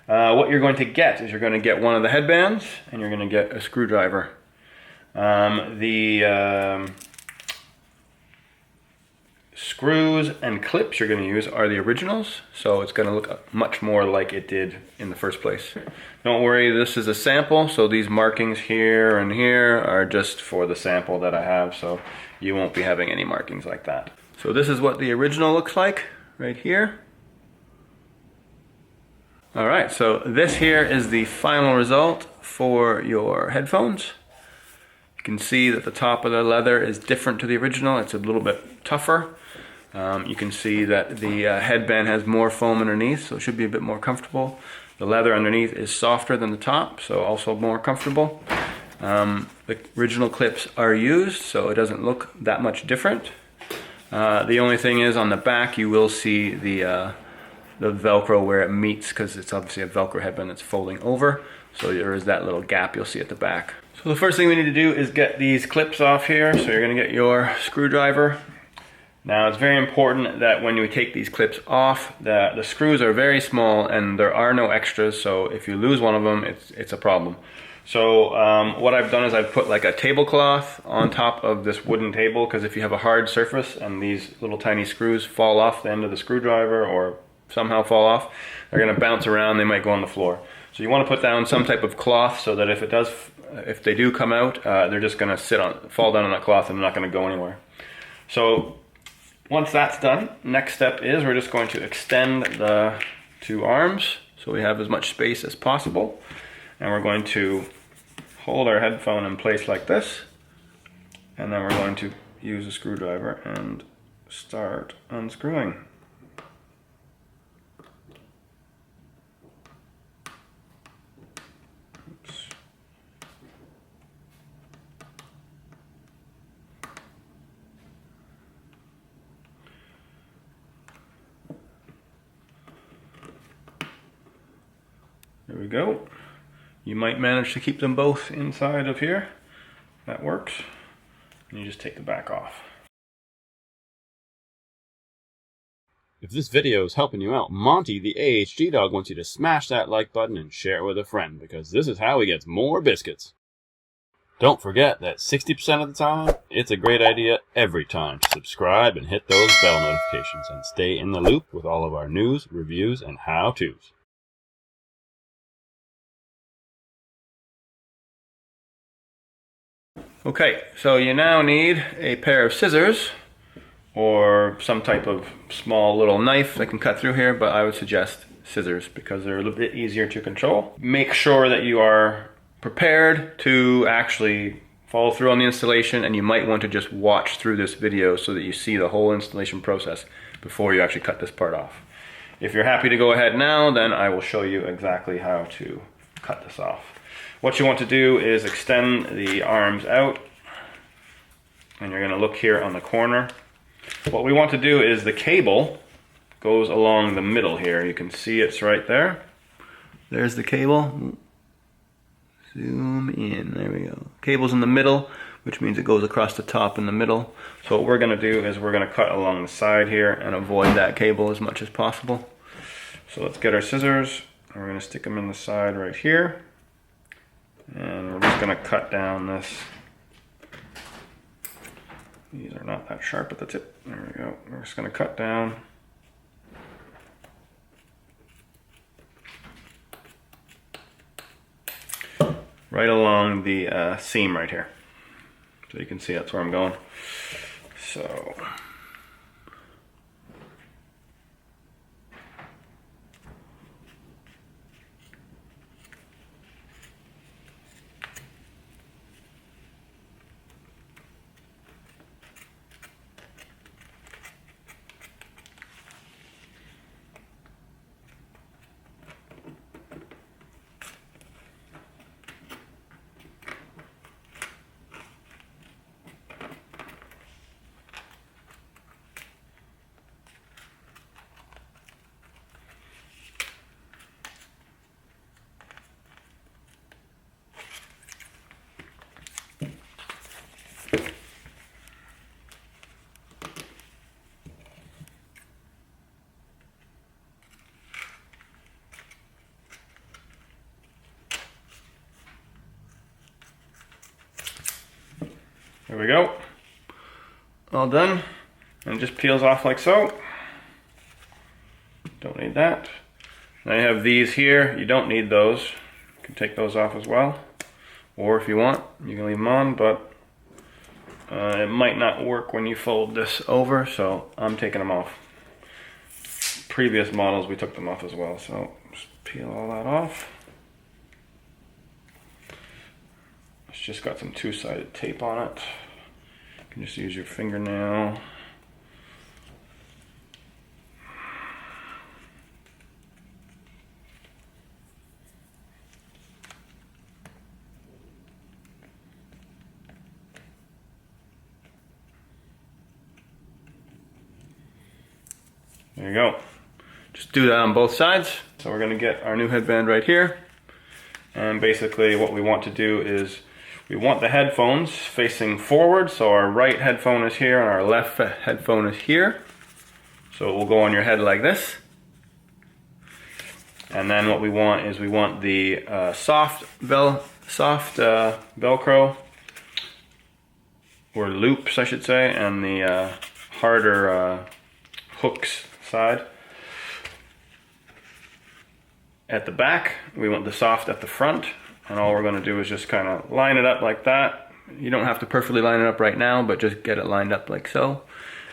What you're going to get is you're going to get one of the headbands and you're going to get a screwdriver. The screws and clips you're going to use are the originals, so it's going to look much more like it did in the first place. Don't worry, this is a sample, so these markings here and here are just for the sample that I have, so you won't be having any markings like that. So this is what the original looks like right here. Alright, so this here is the final result for your headphones. You can see that the top of the leather is different to the original. It's a little bit tougher. You can see that the headband has more foam underneath, so it should be a bit more comfortable. The leather underneath is softer than the top, so also more comfortable. The original clips are used, so it doesn't look that much different. The only thing is on the back you will see the Velcro where it meets, because it's obviously a Velcro headband that's folding over. So there is that little gap you'll see at the back. So the first thing we need to do is get these clips off here. So you're going to get your screwdriver. Now it's very important that when you take these clips off, the screws are very small and there are no extras, so if you lose one of them, it's a problem. So what I've done is I've put like a tablecloth on top of this wooden table, because if you have a hard surface and these little tiny screws fall off the end of the screwdriver or somehow fall off, they're going to bounce around, they might go on the floor. So you want to put down some type of cloth so that if they do come out, they're just going to fall down on that cloth and they're not going to go anywhere. So once that's done, next step is we're just going to extend the two arms so we have as much space as possible. And we're going to hold our headphone in place like this. And then we're going to use a screwdriver and start unscrewing. There we go. You might manage to keep them both inside of here. That works. And you just take the back off. If this video is helping you out, Monty the AHG dog wants you to smash that like button and share it with a friend, because this is how he gets more biscuits. Don't forget that 60% of the time, it's a great idea every time to subscribe and hit those bell notifications and stay in the loop with all of our news, reviews, and how-tos. Okay, so you now need a pair of scissors or some type of small little knife that can cut through here, but I would suggest scissors because they're a little bit easier to control. Make sure that you are prepared to actually follow through on the installation, and you might want to just watch through this video so that you see the whole installation process before you actually cut this part off. If you're happy to go ahead now, then I will show you exactly how to cut this off. What you want to do is extend the arms out, and you're going to look here on the corner. What we want to do is the cable goes along the middle here. You can see it's right there. There's the cable. Zoom in, there we go. Cable's in the middle, which means it goes across the top in the middle. So what we're going to do is we're going to cut along the side here and avoid that cable as much as possible. So let's get our scissors, and we're going to stick them in the side right here. And we're just going to cut down this. These are not that sharp at the tip. There we go. We're just going to cut down. Right along the seam right here. So you can see that's where I'm going. So There we go. All done. And it just peels off like so. Don't need that. Now you have these here. You don't need those. You can take those off as well. Or if you want, you can leave them on, but it might not work when you fold this over, so I'm taking them off. Previous models, we took them off as well, so just peel all that off. It's just got some two-sided tape on it. You can just use your fingernail. There you go. Just do that on both sides. So we're gonna get our new headband right here. And basically what we want to do is we want the headphones facing forward. So our right headphone is here and our left headphone is here. So it will go on your head like this. And then what we want is we want the soft Velcro, or loops I should say, and the harder hooks side. At the back, we want the soft at the front, and all we're going to do is just kind of line it up like that. You don't have to perfectly line it up right now, but just get it lined up like so.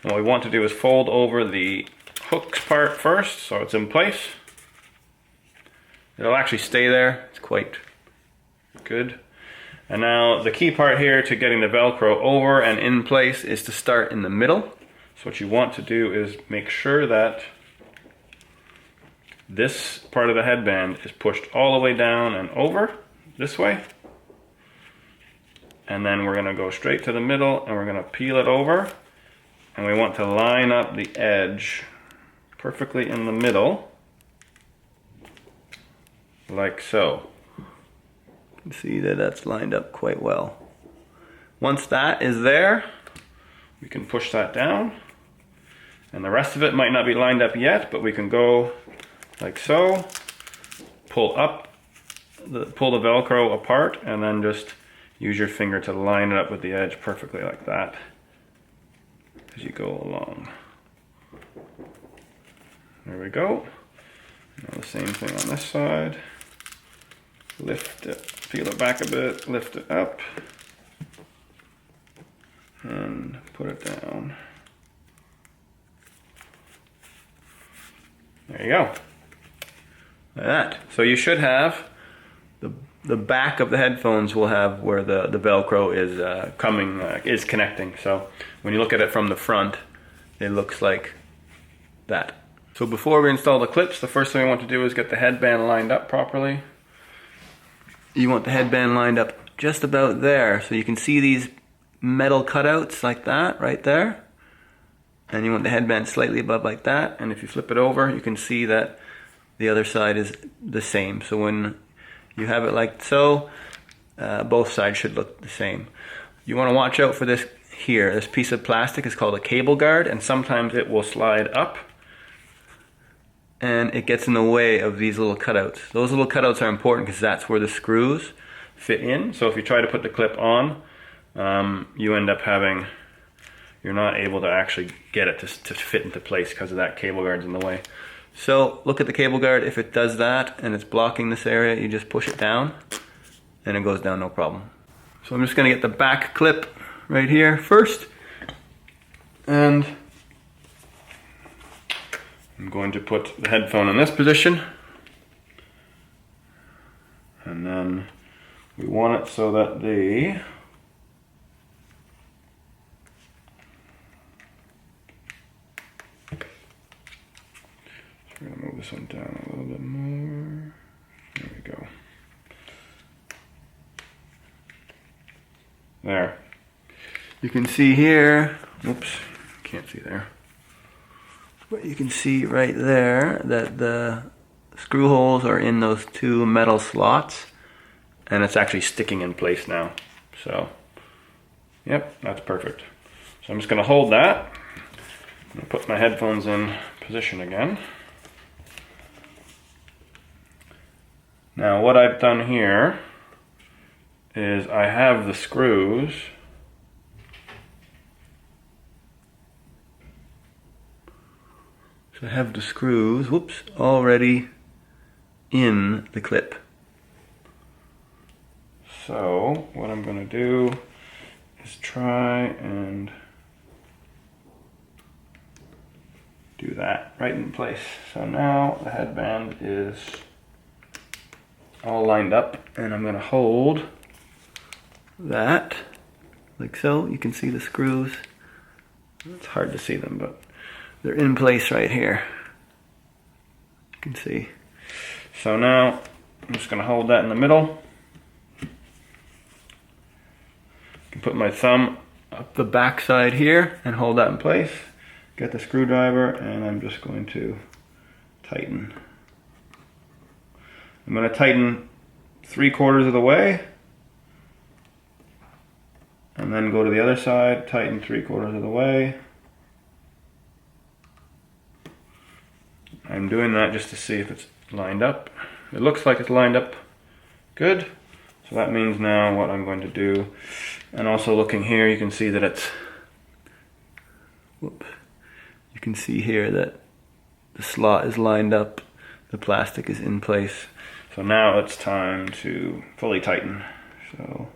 And what we want to do is fold over the hooks part first, so it's in place. It'll actually stay there. It's quite good. And now the key part here to getting the Velcro over and in place is to start in the middle. So what you want to do is make sure that this part of the headband is pushed all the way down and over this way. And then we're going to go straight to the middle and we're going to peel it over. And we want to line up the edge perfectly in the middle, like so. You can see that that's lined up quite well. Once that is there, we can push that down. And the rest of it might not be lined up yet, but we can go like so, pull the Velcro apart, and then just use your finger to line it up with the edge perfectly like that as you go along. There we go. Now the same thing on this side. Lift it, peel it back a bit, lift it up, and put it down. There you go. Like that. So you should have the back of the headphones will have where the Velcro is is connecting. So when you look at it from the front, it looks like that. So before we install the clips, the first thing we want to do is get the headband lined up properly. You want the headband lined up just about there, so you can see these metal cutouts like that right there. And you want the headband slightly above like that, and if you flip it over, you can see that the other side is the same. So when you have it like so, both sides should look the same. You want to watch out for this here. This piece of plastic is called a cable guard, and sometimes it will slide up and it gets in the way of these little cutouts. Those little cutouts are important because that's where the screws fit in. So if you try to put the clip on, you end up having, you're not able to actually get it to fit into place because of that cable guard's in the way. So look at the cable guard. If it does that and it's blocking this area, you just push it down and it goes down no problem. So I'm just going to get the back clip right here first, and I'm going to put the headphone in this position, and then we want it so that the we're going to move this one down a little bit more. There we go. There. You can see here, oops, can't see there. But you can see right there that the screw holes are in those two metal slots, and it's actually sticking in place now. So, yep, that's perfect. So I'm just going to hold that. I'm going to put my headphones in position again. Now what I've done here is I have the screws So I have the screws, whoops, already in the clip. So what I'm going to do is try and do that right in place. So now the headband is all lined up, and I'm going to hold that like so. You can see the screws. It's hard to see them, but they're in place right here. You can see. So now I'm just going to hold that in the middle. I can put my thumb up the back side here and hold that in place. Get the screwdriver, and I'm just going to tighten. I'm going to tighten 3/4 of the way, and then go to the other side, tighten 3/4 of the way. I'm doing that just to see if it's lined up. It looks like it's lined up good. So that means now what I'm going to do, and also looking here, you can see that it's, whoop, you can see here that the slot is lined up, the plastic is in place. So now it's time to fully tighten. So